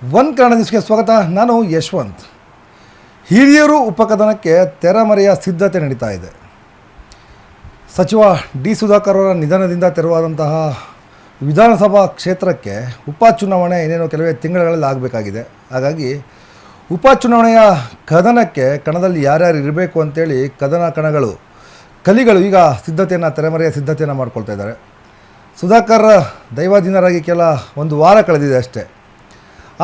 ಒಂದು ಕನ್ನಡ ನ್ಯೂಸ್ಗೆ ಸ್ವಾಗತ. ನಾನು ಯಶವಂತ್. ಹಿರಿಯೂರು ಉಪಕದನಕ್ಕೆ ತೆರೆಮರೆಯ ಸಿದ್ಧತೆ ನಡೀತಾ ಇದೆ. ಸಚಿವ ಡಿ ಸುಧಾಕರ್ ಅವರ ನಿಧನದಿಂದ ತೆರವಾದಂತಹ ವಿಧಾನಸಭಾ ಕ್ಷೇತ್ರಕ್ಕೆ ಉಪಚುನಾವಣೆ ಇನ್ನೇನು ಕೆಲವೇ ತಿಂಗಳುಗಳಲ್ಲಿ ಆಗಬೇಕಾಗಿದೆ. ಹಾಗಾಗಿ ಉಪಚುನಾವಣೆಯ ಕದನಕ್ಕೆ ಕಣದಲ್ಲಿ ಯಾರ್ಯಾರು ಇರಬೇಕು ಅಂತೇಳಿ ಕಲಿಗಳು ಈಗ ತೆರೆಮರೆಯ ಸಿದ್ಧತೆಯನ್ನು ಮಾಡ್ಕೊಳ್ತಾ ಇದ್ದಾರೆ. ಸುಧಾಕರ್ ದೈವಾಧೀನರಾಗಿ ಒಂದು ವಾರ ಕಳೆದಿದೆ ಅಷ್ಟೇ.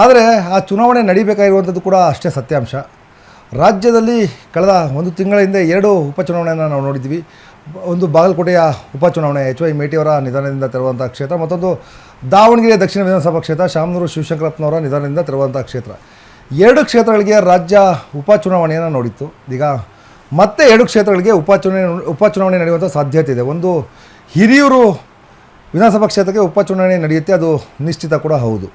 ಆದರೆ ಆ ಚುನಾವಣೆ ನಡೀಬೇಕಾಗಿರುವಂಥದ್ದು ಕೂಡ ಅಷ್ಟೇ ಸತ್ಯಾಂಶ. ರಾಜ್ಯದಲ್ಲಿ ಕಳೆದ ಒಂದು ತಿಂಗಳ ಹಿಂದೆ 2 ಉಪಚುನಾವಣೆಯನ್ನು ನಾವು ನೋಡಿದ್ವಿ. ಒಂದು ಬಾಗಲಕೋಟೆಯ ಉಪಚುನಾವಣೆ HY ಮೇಟಿಯವರ ನಿಧನದಿಂದ ತೆರವಂಥ ಕ್ಷೇತ್ರ, ಮತ್ತೊಂದು ದಾವಣಗೆರೆ ದಕ್ಷಿಣ ವಿಧಾನಸಭಾ ಕ್ಷೇತ್ರ ಶಾಮನೂರು ಶಿವಶಂಕರಪ್ಪನವರ ನಿಧನದಿಂದ ತೆರವಂಥ ಕ್ಷೇತ್ರ. 2 ಕ್ಷೇತ್ರಗಳಿಗೆ ರಾಜ್ಯ ಉಪಚುನಾವಣೆಯನ್ನು ನೋಡಿತ್ತು. ಈಗ ಮತ್ತೆ 2 ಕ್ಷೇತ್ರಗಳಿಗೆ ಉಪಚುನಾವಣೆ ನಡೆಯುವಂಥ ಸಾಧ್ಯತೆ ಇದೆ. ಒಂದು ಹಿರಿಯೂರು ವಿಧಾನಸಭಾ ಕ್ಷೇತ್ರಕ್ಕೆ ಉಪಚುನಾವಣೆ ನಡೆಯುತ್ತೆ, ಅದು ನಿಶ್ಚಿತ ಕೂಡ ಹೌದು.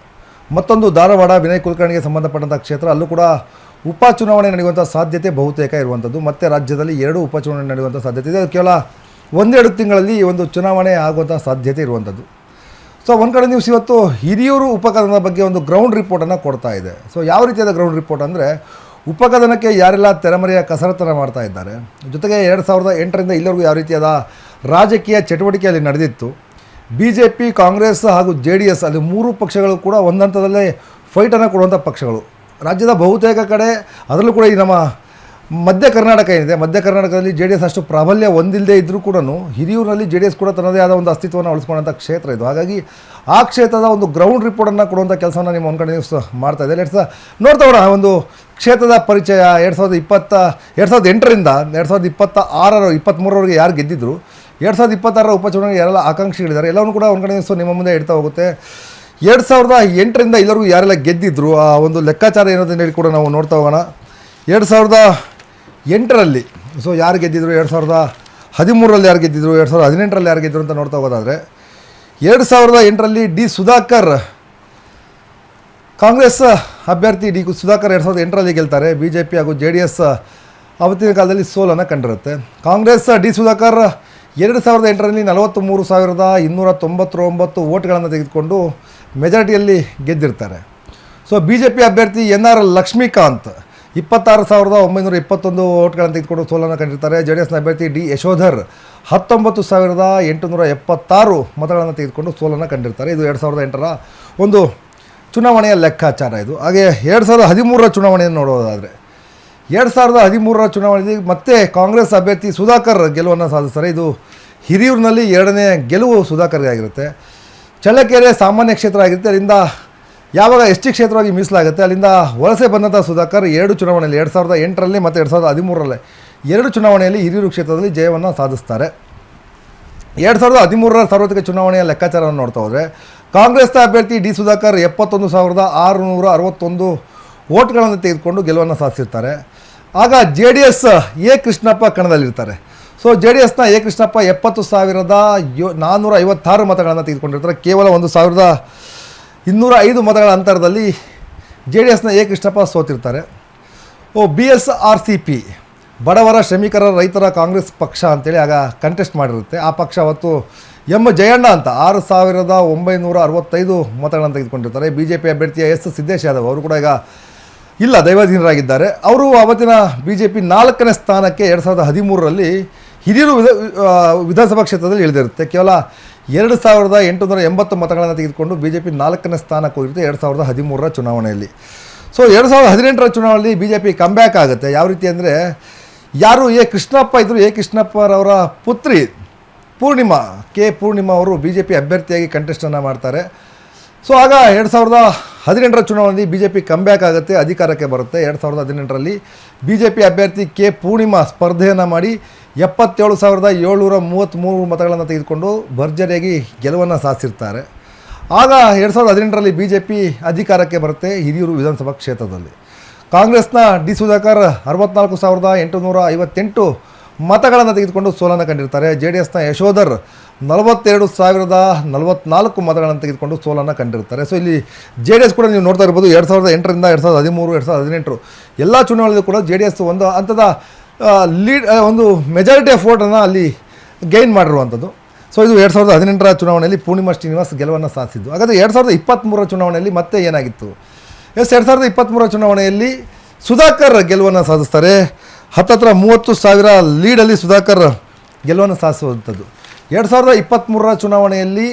ಮತ್ತೊಂದು ಧಾರವಾಡ ವಿನಯ್ ಕುಲಕರ್ಣಿಗೆ ಸಂಬಂಧಪಟ್ಟಂಥ ಕ್ಷೇತ್ರ, ಅಲ್ಲೂ ಕೂಡ ಉಪಚುನಾವಣೆ ನಡೆಯುವಂಥ ಸಾಧ್ಯತೆ ಬಹುತೇಕ ಇರುವಂಥದ್ದು. ಮತ್ತು ರಾಜ್ಯದಲ್ಲಿ 2 ಉಪಚುನಾವಣೆ ನಡೆಯುವಂಥ ಸಾಧ್ಯತೆ ಇದೆ. ಕೇವಲ 1-2 ತಿಂಗಳಲ್ಲಿ ಈ ಒಂದು ಚುನಾವಣೆ ಆಗುವಂಥ ಸಾಧ್ಯತೆ ಇರುವಂಥದ್ದು. ಸೊ ಒಂದು ಕಡೆ ನ್ಯೂಸ್ ಇವತ್ತು ಹಿರಿಯೂರು ಉಪಕದನದ ಬಗ್ಗೆ ಒಂದು ಗ್ರೌಂಡ್ ರಿಪೋರ್ಟನ್ನು ಕೊಡ್ತಾ ಇದೆ. ಸೊ ಯಾವ ರೀತಿಯಾದ ಗ್ರೌಂಡ್ ರಿಪೋರ್ಟ್ ಅಂದರೆ, ಉಪಕದನಕ್ಕೆ ಯಾರೆಲ್ಲ ತೆರೆಮರೆಯ ಕಸರತ್ತನ್ನು ಮಾಡ್ತಾ ಇದ್ದಾರೆ, ಜೊತೆಗೆ 2008ರಿಂದ ಇಲ್ಲಿವರೆಗೂ ಯಾವ ರೀತಿಯಾದ ರಾಜಕೀಯ ಚಟುವಟಿಕೆ ಅಲ್ಲಿ ನಡೆದಿತ್ತು, BJP, ಕಾಂಗ್ರೆಸ್ ಹಾಗೂ JDS ಅಲ್ಲಿ 3 ಪಕ್ಷಗಳು ಕೂಡ ಒಂದಂತದಲ್ಲೇ ಫೈಟನ್ನು ಕೊಡುವಂಥ ಪಕ್ಷಗಳು. ರಾಜ್ಯದ ಬಹುತೇಕ ಕಡೆ, ಅದರಲ್ಲೂ ಕೂಡ ಈ ನಮ್ಮ ಮಧ್ಯ ಕರ್ನಾಟಕ ಏನಿದೆ, ಮಧ್ಯ ಕರ್ನಾಟಕದಲ್ಲಿ JDS ಅಷ್ಟು ಪ್ರಾಬಲ್ಯ ಹೊಂದಿಲ್ಲದೆ ಇದ್ದರೂ ಕೂಡ ಹಿರಿಯೂರಿನಲ್ಲಿ JDS ಕೂಡ ತನ್ನದೇ ಆದ ಒಂದು ಅಸ್ತಿತ್ವವನ್ನು ಉಳಿಸ್ಕೊಳ್ಳೋಂಥ ಕ್ಷೇತ್ರ ಇದು. ಹಾಗಾಗಿ ಆ ಕ್ಷೇತ್ರದ ಒಂದು ಗ್ರೌಂಡ್ ರಿಪೋರ್ಟನ್ನು ಕೊಡುವಂಥ ಕೆಲಸವನ್ನು ನಿಮ್ಮ ಒಂದು ಕಡೆ ನ್ಯೂಸ್ ಮಾಡ್ತಾ ಇದೆ. ನೋಡ್ತಾ ಹೋಗೋಣ ಒಂದು ಕ್ಷೇತ್ರದ ಪರಿಚಯ. 2008ರಿಂದ 2023ರವರೆಗೆ ಯಾರು ಗೆದ್ದಿದ್ರು, 2026ರ ಉಪಚುನಾವಣೆಗೆ ಯಾರೆಲ್ಲ ಆಕಾಂಕ್ಷಿಗಳಿದ್ದಾರೆ ಎಲ್ಲವನ್ನೂ ಕೂಡ ಒಂದು ಕಡೆ ನ್ಯೂಸ್ ನಿಮ್ಮ ಮುಂದೆ ಇಡ್ತಾ ಹೋಗುತ್ತೆ. 2008ರಿಂದ ಇಲ್ಲರಿಗೂ ಯಾರೆಲ್ಲ ಗೆದ್ದಿದ್ರು ಆ ಒಂದು ಲೆಕ್ಕಾಚಾರ ಏನೋದನ್ನು ಹೇಳಿ ಕೂಡ ನಾವು ನೋಡ್ತಾ ಹೋಗೋಣ. 2008ರಲ್ಲಿ ಸೊ ಯಾರು ಗೆದ್ದಿದ್ರು, 2013ರಲ್ಲಿ ಯಾರು ಗೆದ್ದಿದ್ರು, 2018ರಲ್ಲಿ ಯಾರು ಗೆದ್ದರು ಅಂತ ನೋಡ್ತಾ ಹೋಗೋದಾದರೆ, 2008ರಲ್ಲಿ ಡಿ ಸುಧಾಕರ್, ಕಾಂಗ್ರೆಸ್ ಅಭ್ಯರ್ಥಿ ಡಿ ಸುಧಾಕರ್ 2008ರಲ್ಲಿ ಗೆಲ್ತಾರೆ. BJP ಹಾಗೂ JDS ಅವತ್ತಿನ ಕಾಲದಲ್ಲಿ ಸೋಲನ್ನು ಕಂಡಿರುತ್ತೆ. ಕಾಂಗ್ರೆಸ್ ಡಿ ಸುಧಾಕರ್ 2008ರಲ್ಲಿ 43,299 ವೋಟ್ಗಳನ್ನು ತೆಗೆದುಕೊಂಡು ಮೆಜಾರಿಟಿಯಲ್ಲಿ ಗೆದ್ದಿರ್ತಾರೆ. ಸೊ BJP ಅಭ್ಯರ್ಥಿ NR ಲಕ್ಷ್ಮೀಕಾಂತ್ 26,921 ವೋಟ್ಗಳನ್ನು ತೆಗೆದುಕೊಂಡು ಸೋಲನ್ನು ಕಂಡಿರ್ತಾರೆ. JDSನ ಅಭ್ಯರ್ಥಿ ಡಿ ಯಶೋಧರ್ 19,876 ಮತಗಳನ್ನು ತೆಗೆದುಕೊಂಡು ಸೋಲನ್ನು ಕಂಡಿರ್ತಾರೆ. ಇದು 2008ರ ಒಂದು ಚುನಾವಣೆಯ ಲೆಕ್ಕಾಚಾರ ಇದು. ಹಾಗೆ 2013ರ ಚುನಾವಣೆಯನ್ನು ನೋಡೋದಾದರೆ, 2013ರ ಚುನಾವಣೆಯಲ್ಲಿ ಮತ್ತೆ ಕಾಂಗ್ರೆಸ್ ಅಭ್ಯರ್ಥಿ ಸುಧಾಕರ್ ಗೆಲುವನ್ನು ಸಾಧಿಸ್ತಾರೆ. ಇದು ಹಿರಿಯೂರಿನಲ್ಲಿ 2ನೇ ಗೆಲುವು ಸುಧಾಕರ್ಗೆ ಆಗಿರುತ್ತೆ. ಚಳ್ಳಕೆರೆ ಸಾಮಾನ್ಯ ಕ್ಷೇತ್ರ ಆಗಿರುತ್ತೆ. ಅಲ್ಲಿಂದ ಯಾವಾಗ ST ಕ್ಷೇತ್ರವಾಗಿ ಮೀಸಲಾಗುತ್ತೆ ಅಲ್ಲಿಂದ ವಲಸೆ ಬಂದಂಥ ಸುಧಾಕರ್ 2 ಚುನಾವಣೆಯಲ್ಲಿ 2008ರಲ್ಲಿ ಮತ್ತು 2013ರಲ್ಲಿ 2 ಚುನಾವಣೆಯಲ್ಲಿ ಹಿರಿಯೂರು ಕ್ಷೇತ್ರದಲ್ಲಿ ಜಯವನ್ನು ಸಾಧಿಸ್ತಾರೆ. 2013ರ ಸಾರ್ವತ್ರಿಕ ಚುನಾವಣೆಯ ಲೆಕ್ಕಾಚಾರವನ್ನು ನೋಡ್ತಾ ಹೋದರೆ, ಕಾಂಗ್ರೆಸ್ನ ಅಭ್ಯರ್ಥಿ ಡಿ ಸುಧಾಕರ್ 71,661 ವೋಟ್ಗಳನ್ನು ತೆಗೆದುಕೊಂಡು ಗೆಲುವನ್ನು ಸಾಧಿಸಿರ್ತಾರೆ. ಆಗ JDS ಎ ಕೃಷ್ಣಪ್ಪ ಕಣದಲ್ಲಿರ್ತಾರೆ. ಸೊ JDSನ ಎ ಕೃಷ್ಣಪ್ಪ 70,456 ಮತಗಳನ್ನು ತೆಗೆದುಕೊಂಡಿರ್ತಾರೆ. ಕೇವಲ 1,205 ಮತಗಳ ಅಂತರದಲ್ಲಿ JDSನ ಎ ಕೃಷ್ಣಪ್ಪ ಸೋತಿರ್ತಾರೆ. BSRCP ಬಡವರ ಶ್ರಮಿಕರ ರೈತರ ಕಾಂಗ್ರೆಸ್ ಪಕ್ಷ ಅಂತೇಳಿ ಆಗ ಕಂಟೆಸ್ಟ್ ಮಾಡಿರುತ್ತೆ. ಆ ಪಕ್ಷ ಅವತ್ತು M ಜಯಣ್ಣ ಅಂತ 6,965 ಮತಗಳನ್ನು ತೆಗೆದುಕೊಂಡಿರ್ತಾರೆ. BJP ಅಭ್ಯರ್ಥಿಯ S ಸಿದ್ದೇಶ್ ಯಾದವ್ ಅವರು ಕೂಡ ಈಗ ಇಲ್ಲ, ದೈವಾಧೀನರಾಗಿದ್ದಾರೆ. ಅವರು ಅವತ್ತಿನ BJP 4ನೇ ಸ್ಥಾನಕ್ಕೆ 2013ರಲ್ಲಿ ಹಿರಿಯೂರು ವಿಧಾನಸಭಾ ಕ್ಷೇತ್ರದಲ್ಲಿ ಇಳಿದಿರುತ್ತೆ. ಕೇವಲ 2,880 ಮತಗಳನ್ನು ತೆಗೆದುಕೊಂಡು BJP 4ನೇ ಸ್ಥಾನಕ್ಕೆ ಹೋಗಿರುತ್ತೆ 2013ರ ಚುನಾವಣೆಯಲ್ಲಿ. ಸೊ 2018ರ ಚುನಾವಣೆಯಲ್ಲಿ BJP ಕಮ್ಬ್ಯಾಕ್ ಆಗುತ್ತೆ. ಯಾವ ರೀತಿ ಅಂದರೆ, ಯಾರು ಎ ಕೃಷ್ಣಪ್ಪ ಇದ್ದರು, ಎ ಕೃಷ್ಣಪ್ಪರವರ ಪುತ್ರಿ ಪೂರ್ಣಿಮಾ ಅವರು BJP ಅಭ್ಯರ್ಥಿಯಾಗಿ ಕಂಟೆಸ್ಟನ್ನು ಮಾಡ್ತಾರೆ. ಸೊ ಆಗ 2018ರ ಚುನಾವಣೆಯಲ್ಲಿ BJP ಕಮ್ಬ್ಯಾಕ್ ಆಗುತ್ತೆ, ಅಧಿಕಾರಕ್ಕೆ ಬರುತ್ತೆ. 2018ರಲ್ಲಿ BJP ಅಭ್ಯರ್ಥಿ ಪೂರ್ಣಿಮಾ ಸ್ಪರ್ಧೆಯನ್ನು ಮಾಡಿ 77,733 ಮತಗಳನ್ನು ತೆಗೆದುಕೊಂಡು ಭರ್ಜರಿಯಾಗಿ ಗೆಲುವನ್ನು ಸಾಧಿಸಿರ್ತಾರೆ. ಆಗ 2018ರಲ್ಲಿ BJP ಅಧಿಕಾರಕ್ಕೆ ಬರುತ್ತೆ ಹಿರಿಯೂರು ವಿಧಾನಸಭಾ ಕ್ಷೇತ್ರದಲ್ಲಿ. ಕಾಂಗ್ರೆಸ್ನ ಡಿ ಸುಧಾಕರ್ 64,858 ಮತಗಳನ್ನು ತೆಗೆದುಕೊಂಡು ಸೋಲನ್ನು ಕಂಡಿರ್ತಾರೆ. JDSನ ಯಶೋಧರ್ 42,044 ಮತಗಳನ್ನು ತೆಗೆದುಕೊಂಡು ಸೋಲನ್ನು ಕಂಡಿರ್ತಾರೆ. ಸೊ ಇಲ್ಲಿ JDS ಕೂಡ ನೀವು ನೋಡ್ತಾ ಇರ್ಬೋದು, 2008ರಿಂದ 2013, 2018 ಎಲ್ಲ ಚುನಾವಣೆಯಲ್ಲೂ ಕೂಡ JDS ಒಂದು ಹಂತದ ಒಂದು ಮೆಜಾರಿಟಿ ಆಫ್ ವೋಟನ್ನು ಅಲ್ಲಿ ಗೈನ್ ಮಾಡಿರುವಂಥದ್ದು. ಸೊ ಇದು 2018ರ ಚುನಾವಣೆಯಲ್ಲಿ ಪೂರ್ಣಿಮಾ ಶ್ರೀನಿವಾಸ್ ಗೆಲುವನ್ನು ಸಾಧಿಸಿದ್ದು. ಹಾಗಾದರೆ 2023ರ ಚುನಾವಣೆಯಲ್ಲಿ ಮತ್ತೆ ಏನಾಗಿತ್ತು? 2023 ಚುನಾವಣೆಯಲ್ಲಿ ಸುಧಾಕರ್ ಗೆಲುವನ್ನು ಸಾಧಿಸ್ತಾರೆ. ಹತ್ತತ್ರ 30,000 ಲೀಡಲ್ಲಿ ಸುಧಾಕರ್ ಗೆಲುವನ್ನು ಸಾಧಿಸುವಂಥದ್ದು. 2023 ಚುನಾವಣೆಯಲ್ಲಿ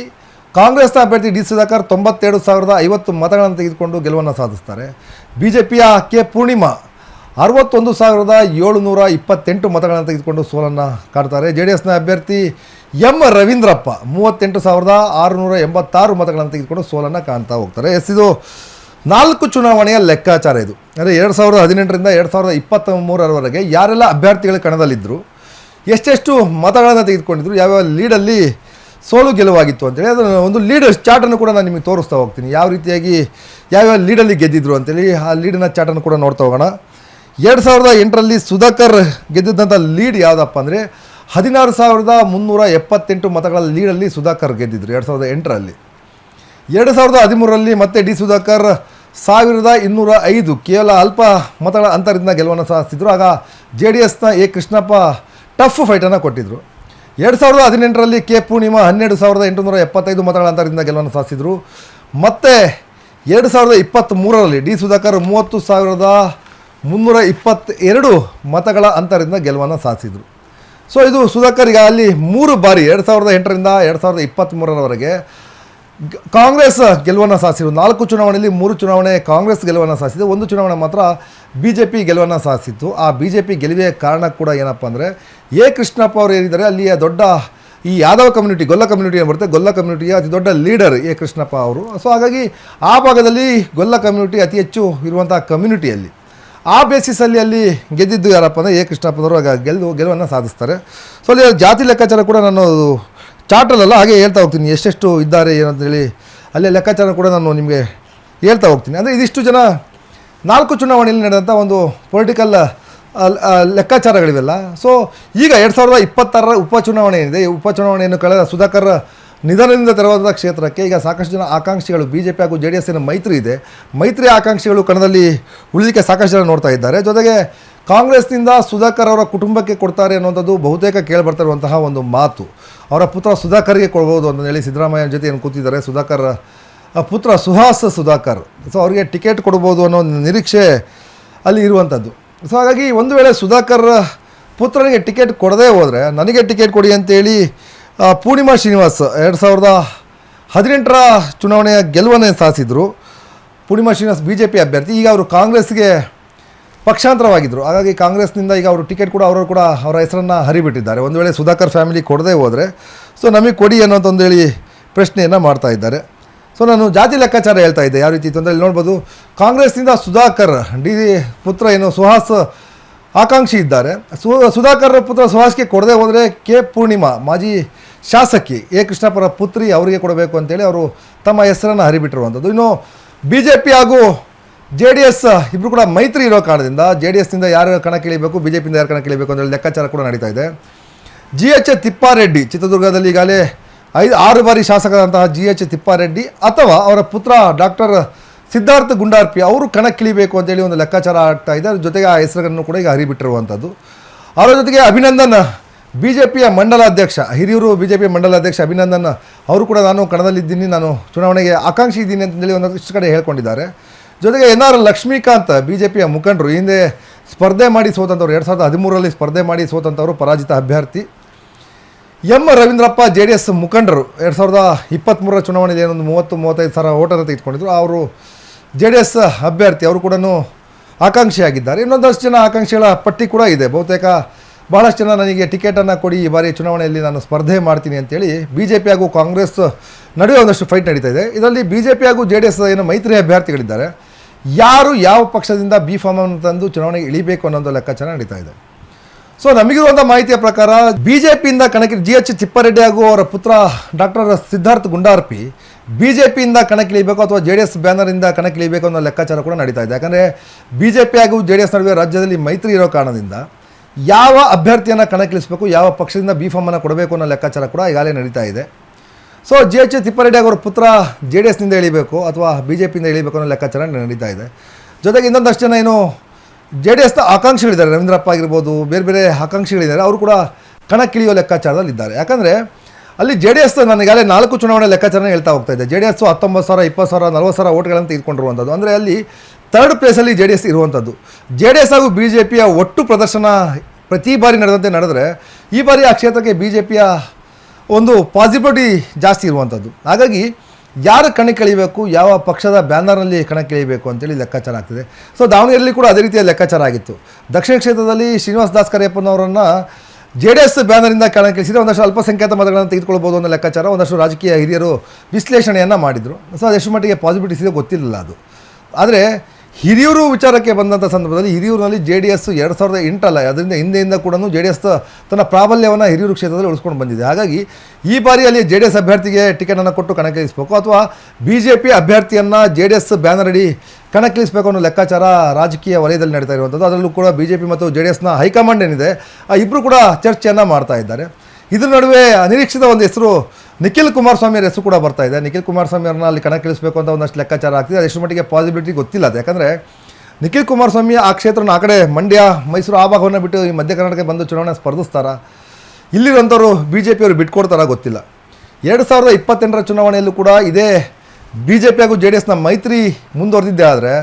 ಕಾಂಗ್ರೆಸ್ನ ಅಭ್ಯರ್ಥಿ ಡಿ ಸುಧಾಕರ್ 97,050 ಮತಗಳನ್ನು ತೆಗೆದುಕೊಂಡು ಗೆಲುವನ್ನು ಸಾಧಿಸ್ತಾರೆ. BJPಯ ಕೆ ಪೂರ್ಣಿಮಾ 61,728 ಮತಗಳನ್ನು ತೆಗೆದುಕೊಂಡು ಸೋಲನ್ನು ಕಾಡ್ತಾರೆ. JDSನ ಅಭ್ಯರ್ಥಿ ಎಂ ರವೀಂದ್ರಪ್ಪ 38,686 ಮತಗಳನ್ನು ತೆಗೆದುಕೊಂಡು ಸೋಲನ್ನು ಕಾಣ್ತಾ ಹೋಗ್ತಾರೆ. ಇದು 4 ಚುನಾವಣೆಯ ಲೆಕ್ಕಾಚಾರ. ಇದು ಅಂದರೆ 2018ರಿಂದ 2023ರವರೆಗೆ ಯಾರೆಲ್ಲ ಅಭ್ಯರ್ಥಿಗಳ ಕಣದಲ್ಲಿದ್ದರು, ಎಷ್ಟೆಷ್ಟು ಮತಗಳನ್ನು ತೆಗೆದುಕೊಂಡಿದ್ರು, ಯಾವ್ಯಾವ ಲೀಡಲ್ಲಿ ಸೋಲು ಗೆಲುವಾಗಿತ್ತು ಅಂತೇಳಿ ಅದನ್ನು ಒಂದು ಲೀಡ್ ಚಾರ್ಟನ್ನು ಕೂಡ ನಾನು ನಿಮಗೆ ತೋರಿಸ್ತಾ ಹೋಗ್ತೀನಿ. ಯಾವ ರೀತಿಯಾಗಿ ಯಾವ್ಯಾವ ಲೀಡಲ್ಲಿ ಗೆದ್ದಿದ್ರು ಅಂತೇಳಿ ಆ ಲೀಡಿನ ಚಾರ್ಟನ್ನು ಕೂಡ ನೋಡ್ತಾ ಹೋಗೋಣ. 2008ರಲ್ಲಿ ಸುಧಾಕರ್ ಗೆದ್ದಿದ್ದಂಥ ಲೀಡ್ ಯಾವುದಪ್ಪ ಅಂದರೆ 16,378 ಮತಗಳ ಲೀಡಲ್ಲಿ ಸುಧಾಕರ್ ಗೆದ್ದಿದ್ರು 2008ರಲ್ಲಿ. 2013ರಲ್ಲಿ ಮತ್ತೆ ಡಿ ಸುಧಾಕರ್ 1,205 ಕೇವಲ ಅಲ್ಪ ಮತಗಳ ಅಂತರದಿಂದ ಗೆಲುವನ್ನು ಸಾಧಿಸಿದ್ರು. ಆಗ JDSನ ಎ ಕೃಷ್ಣಪ್ಪ ಟಫ್ ಫೈಟನ್ನು ಕೊಟ್ಟಿದ್ದರು. 2018ರಲ್ಲಿ ಕೆ ಪೂರ್ಣಿಮಾ 12,875 ಮತಗಳ ಅಂತರದಿಂದ ಗೆಲುವನ್ನು ಸಾಧಿಸಿದರು. ಮತ್ತು 2023ರಲ್ಲಿ ಡಿ ಸುಧಾಕರ್ 30,322 ಮತಗಳ ಅಂತರದಿಂದ ಗೆಲುವನ್ನು ಸಾಧಿಸಿದರು. ಸೊ ಇದು ಸುಧಾಕರ್ ಈಗ ಅಲ್ಲಿ 3 ಬಾರಿ 2008ರಿಂದ 2023ರವರೆಗೆ ಕಾಂಗ್ರೆಸ್ ಗೆಲುವನ್ನು ಸಾಧಿಸಿದರು. 4 ಚುನಾವಣೆಯಲ್ಲಿ 3 ಚುನಾವಣೆ ಕಾಂಗ್ರೆಸ್ ಗೆಲುವನ್ನು ಸಾಧಿಸಿದೆ, 1 ಚುನಾವಣೆ ಮಾತ್ರ BJP ಗೆಲುವನ್ನು ಸಾಧಿಸಿತ್ತು. ಆ BJP ಗೆಲುವಿಗೆ ಕಾರಣ ಕೂಡ ಏನಪ್ಪ ಅಂದರೆ ಎ ಕೃಷ್ಣಪ್ಪ ಅವರು ಏನಿದ್ದಾರೆ ಅಲ್ಲಿಯ ದೊಡ್ಡ ಈ ಯಾದವ ಕಮ್ಯುನಿಟಿ, ಗೊಲ್ಲ ಕಮ್ಯುನಿಟಿ ಏನು ಬರುತ್ತೆ, ಗೊಲ್ಲ ಕಮ್ಯುನಿಟಿಯ ಅತಿ ದೊಡ್ಡ ಲೀಡರ್ ಎ ಕೃಷ್ಣಪ್ಪ ಅವರು. ಸೊ ಹಾಗಾಗಿ ಆ ಭಾಗದಲ್ಲಿ ಗೊಲ್ಲ ಕಮ್ಯುನಿಟಿ ಅತಿ ಹೆಚ್ಚು ಇರುವಂಥ ಕಮ್ಯುನಿಟಿಯಲ್ಲಿ ಆ ಬೇಸಿಸಲ್ಲಿ ಅಲ್ಲಿ ಗೆದ್ದಿದ್ದು ಯಾರಪ್ಪ ಅಂದರೆ ಎ ಕೃಷ್ಣಪ್ಪನವರು ಆಗ ಗೆಲುವನ್ನು ಸಾಧಿಸ್ತಾರೆ. ಸೊ ಅಲ್ಲಿ ಜಾತಿ ಲೆಕ್ಕಾಚಾರ ಕೂಡ ನಾನು ಚಾರ್ಟಲ್ಲ ಹಾಗೆ ಹೇಳ್ತಾ ಹೋಗ್ತೀನಿ, ಎಷ್ಟೆಷ್ಟು ಇದ್ದಾರೆ ಏನಂತೇಳಿ ಅಲ್ಲೇ ಲೆಕ್ಕಾಚಾರ ಕೂಡ ನಾನು ನಿಮಗೆ ಹೇಳ್ತಾ ಹೋಗ್ತೀನಿ. ಅಂದರೆ ಇದಿಷ್ಟು ಜನ 4 ಚುನಾವಣೆಯಲ್ಲಿ ನಡೆದಂಥ ಒಂದು ಪೊಲಿಟಿಕಲ್ ಲೆಕ್ಕಾಚಾರಗಳಿವೆಲ್ಲ. ಸೊ ಈಗ 2026ರ ಉಪಚುನಾವಣೆ ಏನಿದೆ, ಈ ಉಪಚುನಾವಣೆಯನ್ನು ಕಳೆದ ಸುಧಾಕರ್ ನಿಧನದಿಂದ ತೆರವಾದ ಕ್ಷೇತ್ರಕ್ಕೆ ಈಗ ಸಾಕಷ್ಟು ಜನ ಆಕಾಂಕ್ಷಿಗಳು BJP ಹಾಗೂ JDS ಮೈತ್ರಿ ಇದೆ, ಮೈತ್ರಿ ಆಕಾಂಕ್ಷಿಗಳು ಕಣದಲ್ಲಿ ಉಳಿಲಿಕ್ಕೆ ಸಾಕಷ್ಟು ಜನ ನೋಡ್ತಾ ಇದ್ದಾರೆ. ಜೊತೆಗೆ ಕಾಂಗ್ರೆಸ್ನಿಂದ ಸುಧಾಕರ್ ಅವರ ಕುಟುಂಬಕ್ಕೆ ಕೊಡ್ತಾರೆ ಅನ್ನುವಂಥದ್ದು ಬಹುತೇಕ ಕೇಳಿಬರ್ತಾ ಇರುವಂತಹ ಒಂದು ಮಾತು. ಅವರ ಪುತ್ರ ಸುಧಾಕರ್ಗೆ ಕೊಡ್ಬೋದು ಅಂತ ಹೇಳಿ ಸಿದ್ದರಾಮಯ್ಯ ಜೊತೆ ಏನು ಕೂತಿದ್ದಾರೆ ಸುಧಾಕರ್ ಪುತ್ರ ಸುಹಾಸ್ ಸುಧಾಕರ್. ಸೊ ಅವರಿಗೆ ಟಿಕೆಟ್ ಕೊಡ್ಬೋದು ಅನ್ನೋ ನಿರೀಕ್ಷೆ ಅಲ್ಲಿ ಇರುವಂಥದ್ದು. ಸೊ ಹಾಗಾಗಿ ಒಂದು ವೇಳೆ ಸುಧಾಕರ್ ಪುತ್ರನಿಗೆ ಟಿಕೆಟ್ ಕೊಡದೇ ಹೋದರೆ ನನಗೆ ಟಿಕೆಟ್ ಕೊಡಿ ಅಂತೇಳಿ ಪೂರ್ಣಿಮಾ ಶ್ರೀನಿವಾಸ್ 2018ರ ಚುನಾವಣೆಯ ಗೆಲುವನ್ನು ಸಾಧಿಸಿದರು. ಪೂರ್ಣಿಮಾ ಶ್ರೀನಿವಾಸ್ BJP ಅಭ್ಯರ್ಥಿ. ಈಗ ಅವರು ಕಾಂಗ್ರೆಸ್ಗೆ ಪಕ್ಷಾಂತರವಾಗಿದ್ದರು. ಹಾಗಾಗಿ ಕಾಂಗ್ರೆಸ್ನಿಂದ ಈಗ ಅವರು ಟಿಕೆಟ್ ಕೂಡ ಅವರು ಕೂಡ ಅವರ ಹೆಸರನ್ನು ಹರಿಬಿಟ್ಟಿದ್ದಾರೆ. ಒಂದು ವೇಳೆ ಸುಧಾಕರ್ ಫ್ಯಾಮಿಲಿ ಕೊಡದೇ ಹೋದರೆ ಸೊ ನಮಗೆ ಕೊಡಿ ಅನ್ನೋಂಥೇಳಿ ಪ್ರಶ್ನೆಯನ್ನು ಮಾಡ್ತಾ ಇದ್ದಾರೆ. ಸೊ ನಾನು ಜಾತಿ ಲೆಕ್ಕಾಚಾರ ಹೇಳ್ತಾ ಇದ್ದೆ ಯಾವ ರೀತಿ ಇತ್ತು ಅಂದರೆ ಇಲ್ಲಿ ನೋಡ್ಬೋದು. ಕಾಂಗ್ರೆಸ್ನಿಂದ ಸುಧಾಕರ್ ಪುತ್ರ ಏನು ಸುಹಾಸ್ ಆಕಾಂಕ್ಷಿ ಇದ್ದಾರೆ. ಸುಧಾಕರ್ ಪುತ್ರ ಸುಹಾಸ್ಗೆ ಕೊಡದೇ ಹೋದರೆ ಕೆ ಪೂರ್ಣಿಮಾ ಮಾಜಿ ಶಾಸಕಿ ಎ ಕೃಷ್ಣಪ್ಪರ ಪುತ್ರಿ ಅವರಿಗೆ ಕೊಡಬೇಕು ಅಂತೇಳಿ ಅವರು ತಮ್ಮ ಹೆಸರನ್ನು ಹರಿಬಿಟ್ಟಿರುವಂಥದ್ದು. ಇನ್ನು BJP ಹಾಗೂ JDS ಇಬ್ಬರು ಕೂಡ ಮೈತ್ರಿ ಇರೋ ಕಾರಣದಿಂದ JDSನಿಂದ ಯಾರು ಕಣಕ್ಕಿಳಿಬೇಕು, BJPಯಿಂದ ಯಾರು ಕಣಕ್ಕಿಳಿಬೇಕು ಅಂತೇಳಿ ಲೆಕ್ಕಾಚಾರ ಕೂಡ ನಡೀತಾ ಇದೆ. GH ತಿಪ್ಪಾರೆಡ್ಡಿ ಚಿತ್ರದುರ್ಗದಲ್ಲಿ ಈಗಾಗಲೇ 6 ಬಾರಿ ಶಾಸಕರಾದಂತಹ GH ತಿಪ್ಪಾರೆಡ್ಡಿ ಅಥವಾ ಅವರ ಪುತ್ರ ಡಾಕ್ಟರ್ ಸಿದ್ಧಾರ್ಥ ಗುಂಡಾರ್ಪಿ ಅವರು ಕಣಕ್ಕಿಳಿಬೇಕು ಅಂತೇಳಿ ಒಂದು ಲೆಕ್ಕಾಚಾರ ಆಗ್ತಾ ಇದೆ. ಅದ್ರ ಜೊತೆಗೆ ಆ ಹೆಸರನ್ನು ಕೂಡ ಈಗ ಹರಿಬಿಟ್ಟಿರುವಂಥದ್ದು. ಅವರ ಜೊತೆಗೆ ಅಭಿನಂದನ್ BJPಯ ಮಂಡಲಾಧ್ಯಕ್ಷ, ಹಿರಿಯೂರು BJP ಮಂಡಲಾಧ್ಯಕ್ಷ ಅಭಿನಂದನ್ ಅವರು ಕೂಡ ನಾನು ಕಣದಲ್ಲಿದ್ದೀನಿ, ನಾನು ಚುನಾವಣೆಗೆ ಆಕಾಂಕ್ಷಿ ಇದ್ದೀನಿ ಅಂತೇಳಿ ಒಂದಷ್ಟು ಕಡೆ ಹೇಳ್ಕೊಂಡಿದ್ದಾರೆ. ಜೊತೆಗೆ NR ಲಕ್ಷ್ಮೀಕಾಂತ್ BJPಯ ಮುಖಂಡರು, ಹಿಂದೆ ಸ್ಪರ್ಧೆ ಮಾಡಿ ಸೋತಂಥವ್ರು, 2013ರಲ್ಲಿ ಸ್ಪರ್ಧೆ ಮಾಡಿ ಸೋತಂಥವರು, ಪರಾಜಿತ ಅಭ್ಯರ್ಥಿ. ಎಂ ರವೀಂದ್ರಪ್ಪ JDS ಮುಖಂಡರು 2023ರ ಚುನಾವಣೆಯಲ್ಲಿ ಏನೊಂದು 30-35 ಸಾವಿರ ಓಟನ್ನು ತೆಗೆದುಕೊಂಡಿದ್ರು. ಅವರು JDS ಅಭ್ಯರ್ಥಿ, ಅವರು ಕೂಡ ಆಕಾಂಕ್ಷಿಯಾಗಿದ್ದಾರೆ. ಇನ್ನೊಂದಷ್ಟು ಜನ ಆಕಾಂಕ್ಷಿಗಳ ಪಟ್ಟಿ ಕೂಡ ಇದೆ. ಬಹುತೇಕ ಬಹಳಷ್ಟು ಜನ ನನಗೆ ಟಿಕೆಟನ್ನು ಕೊಡಿ, ಈ ಬಾರಿ ಚುನಾವಣೆಯಲ್ಲಿ ನಾನು ಸ್ಪರ್ಧೆ ಮಾಡ್ತೀನಿ ಅಂತೇಳಿ BJP ಹಾಗೂ ಕಾಂಗ್ರೆಸ್ ನಡುವೆ ಒಂದಷ್ಟು ಫೈಟ್ ನಡೀತಾ ಇದೆ. ಇದರಲ್ಲಿ BJP ಹಾಗೂ JDS ಏನು ಮೈತ್ರಿ ಅಭ್ಯರ್ಥಿಗಳಿದ್ದಾರೆ, ಯಾರು ಯಾವ ಪಕ್ಷದಿಂದ B ಫಾರ್ಮನ್ನು ತಂದು ಚುನಾವಣೆಗೆ ಇಳಿಬೇಕು ಅನ್ನೋದು ಲೆಕ್ಕಾಚಾರ ನಡೀತಾ ಇದೆ. ಸೊ ನಮಗಿರುವಂಥ ಮಾಹಿತಿಯ ಪ್ರಕಾರ BJPಯಿಂದ ಕಣಕ್ಕೆ GH ತಿಪ್ಪಾರೆಡ್ಡಿ ಹಾಗೂ ಅವರ ಪುತ್ರ ಡಾಕ್ಟರ್ ಸಿದ್ಧಾರ್ಥ ಗುಂಡಾರ್ಪಿ BJPಯಿಂದ ಕಣಕ್ಕಿಳಿಬೇಕು ಅಥವಾ JDS ಬ್ಯಾನರಿಂದ ಕಣಕ್ಕಿಳಿಬೇಕು ಅನ್ನೋ ಲೆಕ್ಕಾಚಾರ ಕೂಡ ನಡೀತಾ ಇದೆ. ಯಾಕಂದರೆ BJP ಹಾಗೂ JDS ನಡುವೆ ರಾಜ್ಯದಲ್ಲಿ ಮೈತ್ರಿ ಇರೋ ಕಾರಣದಿಂದ ಯಾವ ಅಭ್ಯರ್ಥಿಯನ್ನು ಕಣಕ್ಕಿಳಿಸಬೇಕು, ಯಾವ ಪಕ್ಷದಿಂದ B ಫಾರ್ಮನ್ನು ಕೊಡಬೇಕು ಅನ್ನೋ ಲೆಕ್ಕಾಚಾರ ಕೂಡ ಈಗಾಗಲೇ ನಡೀತಾ ಇದೆ. ಸೊ GH ತಿಪ್ಪಾರೆಡ್ಡಿ ಅವರ ಪುತ್ರ JDSನಿಂದ ಇಳಿಬೇಕು ಅಥವಾ BJPಯಿಂದ ಇಳಿಬೇಕು ಅನ್ನೋ ಲೆಕ್ಕಾಚಾರ ನಡೀತಾ ಇದೆ. ಜೊತೆಗೆ ಇನ್ನೊಂದಷ್ಟು ಜನ ಏನು JDSನ ಆಕಾಂಕ್ಷಿಗಳಿದ್ದಾರೆ, ರವೀಂದ್ರಪ್ಪ ಆಗಿರ್ಬೋದು, ಬೇರೆ ಬೇರೆ ಆಕಾಂಕ್ಷಿಗಳಿದ್ದಾರೆ, ಅವರು ಕೂಡ ಕಣಕ್ಕಿಳಿಯೋ ಲೆಕ್ಕಾಚಾರದಲ್ಲಿದ್ದಾರೆ. ಯಾಕಂದರೆ ಅಲ್ಲಿ JDS ನಾನು ಈಗಾಗಲೇ 4 ಚುನಾವಣೆ ಲೆಕ್ಕಾಚಾರ ಹೇಳ್ತಾ ಹೋಗ್ತಾ ಇದ್ದೆ. JDS 19,000, 20,000, 40,000 ಓಟ್ಗಳನ್ನು ತೆಗೆದುಕೊಂಡಿರುವಂಥದ್ದು. ಅಂದರೆ ಅಲ್ಲಿ ಥರ್ಡ್ ಪ್ಲೇಸಲ್ಲಿ ಜೆ ಡಿ ಎಸ್ ಇರುವಂಥದ್ದು. ಜೆ ಡಿ ಎಸ್ ಹಾಗೂ ಬಿ ಜೆ ಪಿಯ ಒಟ್ಟು ಪ್ರದರ್ಶನ ಪ್ರತಿ ಬಾರಿ ನಡೆದಂತೆ ನಡೆದರೆ ಈ ಬಾರಿ ಆ ಕ್ಷೇತ್ರಕ್ಕೆ ಬಿ ಜೆ ಪಿಯ ಒಂದು ಪಾಸಿಬಿಲಿಟಿ ಜಾಸ್ತಿ ಇರುವಂಥದ್ದು. ಹಾಗಾಗಿ ಯಾರು ಕಣಕ್ಕಿಳಿಬೇಕು, ಯಾವ ಪಕ್ಷದ ಬ್ಯಾನರ್ನಲ್ಲಿ ಕಣಕ್ಕಿಳಿಬೇಕು ಅಂತೇಳಿ ಲೆಕ್ಕಾಚಾರ ಆಗ್ತಿದೆ. ಸೊ ದಾವಣಗೆರೆಯಲ್ಲಿ ಕೂಡ ಅದೇ ರೀತಿಯ ಲೆಕ್ಕಾಚಾರ ಆಗಿತ್ತು. ದಕ್ಷಿಣ ಕ್ಷೇತ್ರದಲ್ಲಿ ಶ್ರೀನಿವಾಸ ದಾಸ್ ಕರಿಯಪ್ಪನವರನ್ನು ಜೆ ಡಿ ಎಸ್ ಬ್ಯಾನರಿಂದ ಕಣಕ್ಕಿಳಿಸಿದರೆ ಒಂದಷ್ಟು ಅಲ್ಪಸಂಖ್ಯಾತ ಮತಗಳನ್ನು ತೆಗೆದುಕೊಳ್ಬೋದು ಅನ್ನೋ ಲೆಕ್ಕಾಚಾರ ಒಂದಷ್ಟು ರಾಜಕೀಯ ಹಿರಿಯರು ವಿಶ್ಲೇಷಣೆಯನ್ನು ಮಾಡಿದರು. ಸೊ ಅದೆಷ್ಟು ಮಟ್ಟಿಗೆ ಪಾಸಿಬಿಲಿಟೀಸ್ ಇದೆ ಗೊತ್ತಿರಲಿಲ್ಲ ಅದು. ಆದರೆ ಹಿರಿಯೂರು ವಿಚಾರಕ್ಕೆ ಬಂದಂಥ ಸಂದರ್ಭದಲ್ಲಿ ಹಿರಿಯೂರಿನಲ್ಲಿ ಜೆ ಡಿ ಎಸ್ 2008 ಅಲ್ಲ, ಅದರಿಂದ ಹಿಂದೆಯಿಂದ ಕೂಡ ಜೆ ಡಿ ಎಸ್ ತನ್ನ ಪ್ರಾಬಲ್ಯವನ್ನು ಹಿರಿಯೂರು ಕ್ಷೇತ್ರದಲ್ಲಿ ಉಳಿಸ್ಕೊಂಡು ಬಂದಿದೆ. ಹಾಗಾಗಿ ಈ ಬಾರಿ ಅಲ್ಲಿ ಜೆ ಡಿ ಎಸ್ ಅಭ್ಯರ್ಥಿಗೆ ಟಿಕೆಟನ್ನು ಕೊಟ್ಟು ಕಣಕ್ಕಿಳಿಸಬೇಕು ಅಥವಾ ಬಿ ಜೆ ಪಿ ಅಭ್ಯರ್ಥಿಯನ್ನು ಜೆ ಡಿ ಎಸ್ ಬ್ಯಾನರ್ ಅಡಿ ಕಣಕ್ಕಿಳಿಸಬೇಕು ಅನ್ನೋ ಲೆಕ್ಕಾಚಾರ ರಾಜಕೀಯ ವಲಯದಲ್ಲಿ ನಡೀತಾ ಇರುವಂಥದ್ದು. ಅದರಲ್ಲೂ ಕೂಡ ಬಿ ಜೆ ಪಿ ಮತ್ತು ಜೆ ಡಿ ಎಸ್ನ ಹೈಕಮಾಂಡ್ ಏನಿದೆ ಆ ಇಬ್ಬರು ಕೂಡ ಚರ್ಚೆಯನ್ನು ಮಾಡ್ತಾ ಇದ್ದಾರೆ. ಇದ್ರ ನಡುವೆ ಅನಿರೀಕ್ಷಿತ ಒಂದು ಹೆಸರು ನಿಖಿಲ್ ಕುಮಾರಸ್ವಾಮಿ ಹೆಸರು ಕೂಡ ಬರ್ತಾ ಇದೆ. ನಿಖಿಲ್ ಕುಮಾರಸ್ವಾಮಿ ಅವ್ರನ್ನ ಅಲ್ಲಿ ಕಣಕ್ಕಿಳಿಸಬೇಕು ಅಂತ ಒಂದಷ್ಟು ಲೆಕ್ಕಾಚಾರ ಆಗ್ತಿದೆ. ಅದೆಷ್ಟು ಮಟ್ಟಿಗೆ ಪಾಸಿಬಿಲಿಟಿ ಗೊತ್ತಿಲ್ಲ ಅದು. ಯಾಕಂದರೆ ನಿಖಿಲ್ ಕುಮಾರಸ್ವಾಮಿ ಆ ಕ್ಷೇತ್ರನ ಆ ಕಡೆ ಮಂಡ್ಯ ಮೈಸೂರು ಆ ಭಾಗವನ್ನು ಬಿಟ್ಟು ಈ ಮಧ್ಯ ಕರ್ನಾಟಕಕ್ಕೆ ಬಂದು ಚುನಾವಣೆ ಸ್ಪರ್ಧಿಸ್ತಾರಾ, ಇಲ್ಲಿರುವಂಥವ್ರು ಬಿ ಜೆ ಪಿಯವರು ಬಿಟ್ಕೊಡ್ತಾರಾ ಗೊತ್ತಿಲ್ಲ. 2028ರ ಚುನಾವಣೆಯಲ್ಲೂ ಕೂಡ ಇದೇ ಬಿ ಜೆ ಪಿ ಹಾಗೂ ಜೆ ಡಿ ಎಸ್ನ ಮೈತ್ರಿ ಮುಂದುವರೆದಿದ್ದೆ. ಆದರೆ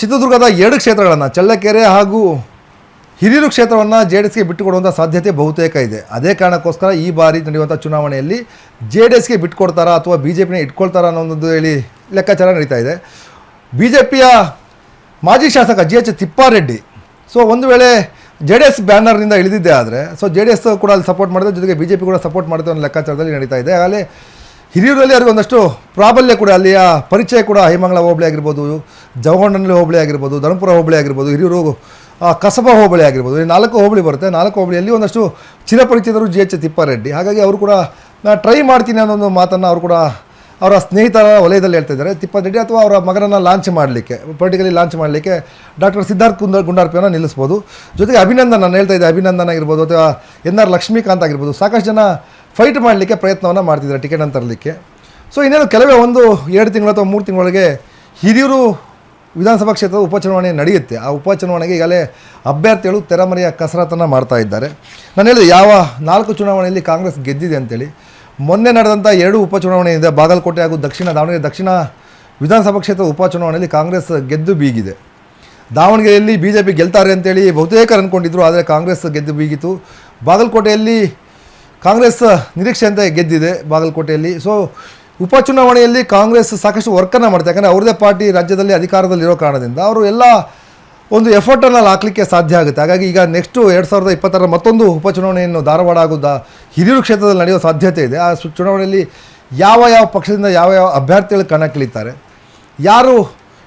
ಚಿತ್ರದುರ್ಗದ 2 ಕ್ಷೇತ್ರಗಳನ್ನು ಚಳ್ಳಕೆರೆ ಹಾಗೂ ಹಿರಿಯೂರು ಕ್ಷೇತ್ರವನ್ನು ಜೆ ಡಿ ಎಸ್ಗೆ ಬಿಟ್ಟುಕೊಡುವಂಥ ಸಾಧ್ಯತೆ ಬಹುತೇಕ ಇದೆ. ಅದೇ ಕಾರಣಕ್ಕೋಸ್ಕರ ಈ ಬಾರಿ ನಡೆಯುವಂಥ ಚುನಾವಣೆಯಲ್ಲಿ ಜೆ ಡಿ ಎಸ್ಗೆ ಬಿಟ್ಕೊಡ್ತಾರಾ ಅಥವಾ ಬಿ ಜೆ ಪಿನ ಇಟ್ಕೊಳ್ತಾರಾ ಅನ್ನೋದು ಹೇಳಿ ಲೆಕ್ಕಾಚಾರ ನಡೀತಾ ಇದೆ. ಬಿ ಜೆ ಪಿಯ ಮಾಜಿ ಶಾಸಕ ಜಿ ಎಚ್ ತಿಪ್ಪಾರೆಡ್ಡಿ ಸೊ ಒಂದು ವೇಳೆ ಜೆ ಡಿ ಎಸ್ ಬ್ಯಾನರ್ನಿಂದ ಇಳಿದಿದ್ದೆ ಆದರೆ ಸೊ ಜೆ ಡಿ ಎಸ್ ಕೂಡ ಅಲ್ಲಿ ಸಪೋರ್ಟ್ ಮಾಡಿದೆ, ಜೊತೆಗೆ ಬಿ ಜೆ ಪಿ ಕೂಡ ಸಪೋರ್ಟ್ ಮಾಡಿದೆ ಅನ್ನೋ ಲೆಕ್ಕಾಚಾರದಲ್ಲಿ ನಡೀತಾ ಇದೆ. ಆಗಲೇ ಹಿರಿಯೂರಲ್ಲಿ ಅವ್ರಿಗೆ ಒಂದಷ್ಟು ಪ್ರಾಬಲ್ಯ ಕೂಡ, ಅಲ್ಲಿಯ ಪರಿಚಯ ಕೂಡ ಹೈಮಂಗಲ ಹೋಬಳಿ ಆಗಿರ್ಬೋದು, ಜವಗೊಂಡನಹಳ್ಳಿ ಹೋಬಳಿ ಆಗಿರ್ಬೋದು, ಧರ್ಮಪುರ ಹೋಬಳಿ ಆಗಿರ್ಬೋದು, ಹಿರಿಯೂರು ಕಸಬಾ ಹೋಬಳಿ ಆಗಿರ್ಬೋದು, ಈ 4 ಹೋಬಳಿ ಬರುತ್ತೆ. 4 ಹೋಬಳಿಯಲ್ಲಿ ಒಂದಷ್ಟು ಚಿರಪರಿಚಿತರು ಜಿ ಎಚ್ ತಿಪ್ಪಾರೆಡ್ಡಿ. ಹಾಗಾಗಿ ಅವರು ಕೂಡ ನಾನು ಟ್ರೈ ಮಾಡ್ತೀನಿ ಅನ್ನೋ ಒಂದು ಮಾತನ್ನು ಅವರು ಕೂಡ ಅವರ ಸ್ನೇಹಿತರ ವಲಯದಲ್ಲಿ ಹೇಳ್ತಾ ಇದ್ದಾರೆ. ತಿಪ್ಪಾರೆಡ್ಡಿ ಅಥವಾ ಅವರ ಮಗನನ್ನು ಲಾಂಚ್ ಮಾಡಲಿಕ್ಕೆ, ಪೊಲಿಟಿಕಲಿ ಲಾಂಚ್ ಮಾಡಲಿಕ್ಕೆ ಡಾಕ್ಟರ್ ಸಿದ್ಧಾರ್ಥ ಗುಂಡಾರ್ಪಿಯನ್ನು ನಿಲ್ಲಿಸ್ಬೋದು. ಜೊತೆಗೆ ಅಭಿನಂದನ್, ನಾನು ಹೇಳ್ತಾ ಇದ್ದೆ, ಅಭಿನಂದನ್ ಆಗಿರ್ಬೋದು ಅಥವಾ ಎನ್ ಆರ್ ಲಕ್ಷ್ಮೀಕಾಂತ್ ಆಗಿರ್ಬೋದು, ಸಾಕಷ್ಟು ಜನ ಫೈಟ್ ಮಾಡಲಿಕ್ಕೆ ಪ್ರಯತ್ನವನ್ನು ಮಾಡ್ತಿದ್ದಾರೆ ಟಿಕೆಟನ್ನು ತರಲಿಕ್ಕೆ. ಸೊ ಇನ್ನೇನು ಕೆಲವೇ 1-2 ತಿಂಗಳು ಅಥವಾ 3 ತಿಂಗಳೊಳಗೆ ಹಿರಿಯೂರು ವಿಧಾನಸಭಾ ಕ್ಷೇತ್ರದ ಉಪಚುನಾವಣೆ ನಡೆಯುತ್ತೆ. ಆ ಉಪಚುನಾವಣೆಗೆ ಈಗಲೇ ಅಭ್ಯರ್ಥಿಗಳು ತೆರೆಮರೆಯ ಕಸರತ್ತನ್ನು ಮಾಡ್ತಾ ಇದ್ದಾರೆ. ನಾನು ಹೇಳಿದೆ ಯಾವ 4 ಚುನಾವಣೆಯಲ್ಲಿ ಕಾಂಗ್ರೆಸ್ ಗೆದ್ದಿದೆ ಅಂತೇಳಿ. ಮೊನ್ನೆ ನಡೆದಂಥ 2 ಉಪಚುನಾವಣೆ ಇದೆ, ಬಾಗಲಕೋಟೆ ಹಾಗೂ ದಾವಣಗೆರೆ ದಕ್ಷಿಣ ವಿಧಾನಸಭಾ ಕ್ಷೇತ್ರದ ಉಪಚುನಾವಣೆಯಲ್ಲಿ ಕಾಂಗ್ರೆಸ್ ಗೆದ್ದು ಬೀಗಿದೆ. ದಾವಣಗೆರೆಯಲ್ಲಿ ಬಿ ಜೆ ಪಿ ಗೆಲ್ತಾರೆ ಅಂತೇಳಿ ಬಹುತೇಕ ಅಂದ್ಕೊಂಡಿದ್ರು, ಆದರೆ ಕಾಂಗ್ರೆಸ್ ಗೆದ್ದು ಬೀಗಿತು. ಬಾಗಲಕೋಟೆಯಲ್ಲಿ ಕಾಂಗ್ರೆಸ್ ನಿರೀಕ್ಷೆಯಂತೆ ಗೆದ್ದಿದೆ ಬಾಗಲಕೋಟೆಯಲ್ಲಿ. ಸೊ ಉಪಚುನಾವಣೆಯಲ್ಲಿ ಕಾಂಗ್ರೆಸ್ ಸಾಕಷ್ಟು ವರ್ಕನ್ನು ಮಾಡುತ್ತೆ. ಯಾಕಂದರೆ ಅವ್ರದ್ದೇ ಪಾರ್ಟಿ ರಾಜ್ಯದಲ್ಲಿ ಅಧಿಕಾರದಲ್ಲಿರೋ ಕಾರಣದಿಂದ ಅವರು ಎಲ್ಲ ಒಂದು ಎಫರ್ಟನ್ನು ಹಾಕಲಿಕ್ಕೆ ಸಾಧ್ಯ ಆಗುತ್ತೆ. ಹಾಗಾಗಿ ಈಗ ನೆಕ್ಸ್ಟು 2026ರ ಮತ್ತೊಂದು ಉಪಚುನಾವಣೆಯನ್ನು ಧಾರವಾಡ ಹಾಗೂ ಹಿರಿಯೂರು ಕ್ಷೇತ್ರದಲ್ಲಿ ನಡೆಯೋ ಸಾಧ್ಯತೆ ಇದೆ. ಆ ಚುನಾವಣೆಯಲ್ಲಿ ಯಾವ ಪಕ್ಷದಿಂದ ಯಾವ ಅಭ್ಯರ್ಥಿಗಳು ಕಣಕ್ಕಿಳಿತಾರೆ, ಯಾರು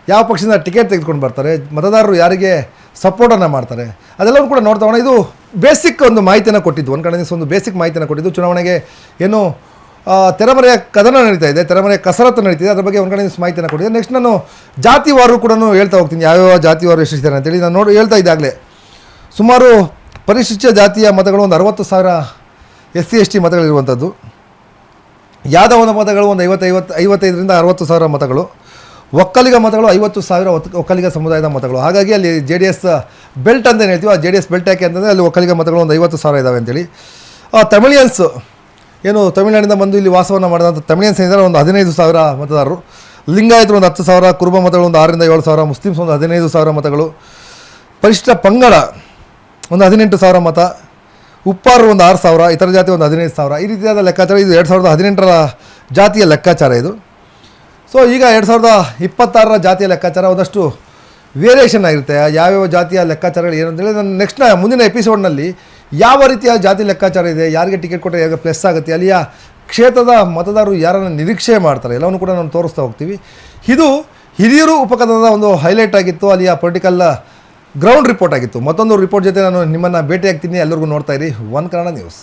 ಯಾವ ಪಕ್ಷದಿಂದ ಟಿಕೆಟ್ ತೆಗೆದುಕೊಂಡು ಬರ್ತಾರೆ, ಮತದಾರರು ಯಾರಿಗೆ ಸಪೋರ್ಟನ್ನು ಮಾಡ್ತಾರೆ, ಅದೆಲ್ಲವೂ ಕೂಡ ನೋಡ್ತಾ ಹೋಗೋಣ. ಇದು ಬೇಸಿಕ್ ಒಂದು ಮಾಹಿತಿಯನ್ನು ಕೊಟ್ಟಿದ್ದು, ಒಂದು ಕಡೆ ಒಂದು ಬೇಸಿಕ್ ಮಾಹಿತಿಯನ್ನು ಕೊಟ್ಟಿದ್ದು. ಚುನಾವಣೆಗೆ ಏನು ತೆರೆಮರೆಯ ಕದನ ನಡೀತಾ ಇದೆ, ತೆರೆಮರೆಯ ಕಸರತ್ತು ನಡೀತಿದೆ, ಅದ್ರ ಬಗ್ಗೆ ಒಂದು ಕಡೆ ಮಾಹಿತಿಯನ್ನು ಕೊಟ್ಟಿದೆ. ನೆಕ್ಸ್ಟ್ ನಾನು ಜಾತಿವಾರು ಕೂಡ ಹೇಳ್ತಾ ಹೋಗ್ತೀನಿ, ಯಾವ್ಯಾವ ಜಾತಿವಾರು ಎಷ್ಟಿದ್ದಾರೆ ಅಂತೇಳಿ ನಾನು ಹೇಳ್ತಾ ಇದ್ದಾಗಲೇ. ಸುಮಾರು ಪರಿಶಿಷ್ಟ ಜಾತಿಯ ಮತಗಳು ಒಂದು 60,000 SC ST ಮತಗಳಿರುವಂಥದ್ದು. ಯಾದವನ ಮತಗಳು ಒಂದು 55ರಿಂದ 60,000 ಮತಗಳು. ಒಕ್ಕಲಿಗ ಮತಗಳು 50,000 ಒಕ್ಕಲಿಗ ಸಮುದಾಯದ ಮತಗಳು. ಹಾಗಾಗಿ ಅಲ್ಲಿ ಜೆ ಡಿ ಎಸ್ ಬೆಲ್ಟ್ ಅಂತ ಹೇಳ್ತೀವಿ. ಆ ಜೆ ಡಿ ಎಸ್ ಬೆಲ್ಟ್ ಯಾಕೆ ಅಂತಂದರೆ ಅಲ್ಲಿ ಒಕ್ಕಲಿಗ ಮತಗಳು ಒಂದು 50,000 ಇದ್ದಾವೆ ಅಂತೇಳಿ. ತಮಿಳಿಯನ್ಸ್ ಏನು ತಮಿಳುನಾಡಿಂದ ಬಂದು ಇಲ್ಲಿ ವಾಸವನ್ನು ಮಾಡಿದಂಥ ತಮಿಳಿಯನ್ಸ್ ಏನಿದ್ದಾರೆ ಒಂದು 15,000 ಮತದಾರರು. ಲಿಂಗಾಯತರು ಒಂದು 10,000, ಕುರುಬ ಮತಗಳು ಒಂದು 6ರಿಂದ 7,000, ಮುಸ್ಲಿಮ್ಸ್ ಒಂದು 15,000 ಮತಗಳು, ಪರಿಶಿಷ್ಟ ಪಂಗಡ ಒಂದು 18,000 ಮತ, ಉಪ್ಪಾರು ಒಂದು 6,000, ಇತರ ಜಾತಿ ಒಂದು 15,000. ಈ ರೀತಿಯಾದ ಲೆಕ್ಕಾಚಾರ. ಇದು 2018ರ ಜಾತಿಯ ಲೆಕ್ಕಾಚಾರ ಇದು. ಸೊ ಈಗ 2026ರ ಜಾತಿಯ ಲೆಕ್ಕಾಚಾರ ಒಂದಷ್ಟು ವೇರಿಯೇಷನ್ ಆಗಿರುತ್ತೆ. ಯಾವ್ಯಾವ ಜಾತಿಯ ಲೆಕ್ಕಾಚಾರಗಳು ಏನು ಅಂತೇಳಿ ನಾನು ನೆಕ್ಸ್ಟ್ ಮುಂದಿನ ಎಪಿಸೋಡ್ನಲ್ಲಿ ಯಾವ ರೀತಿಯ ಜಾತಿ ಲೆಕ್ಕಾಚಾರ ಇದೆ, ಯಾರಿಗೆ ಟಿಕೆಟ್ ಕೊಟ್ಟರೆ ಯಾರಿಗೆ ಪ್ಲಸ್ ಆಗುತ್ತೆ, ಅಲ್ಲಿಯ ಕ್ಷೇತ್ರದ ಮತದಾರರು ಯಾರನ್ನು ನಿರೀಕ್ಷೆ ಮಾಡ್ತಾರೆ, ಎಲ್ಲವನ್ನು ಕೂಡ ನಾನು ತೋರಿಸ್ತಾ ಹೋಗ್ತೀವಿ. ಇದು ಹಿರಿಯೂರು ಉಪಕಥನದ ಒಂದು ಹೈಲೈಟ್ ಆಗಿತ್ತು, ಅಲ್ಲಿಯ ಪೊಲಿಟಿಕಲ್ ಗ್ರೌಂಡ್ ರಿಪೋರ್ಟ್ ಆಗಿತ್ತು. ಮತ್ತೊಂದು ರಿಪೋರ್ಟ್ ಜೊತೆ ನಾನು ನಿಮ್ಮನ್ನು ಭೇಟಿಯಾಗ್ತೀನಿ. ಎಲ್ಲರಿಗೂ ನೋಡ್ತಾ ಇರಿ ಒನ್ ಕನ್ನಡ ನ್ಯೂಸ್.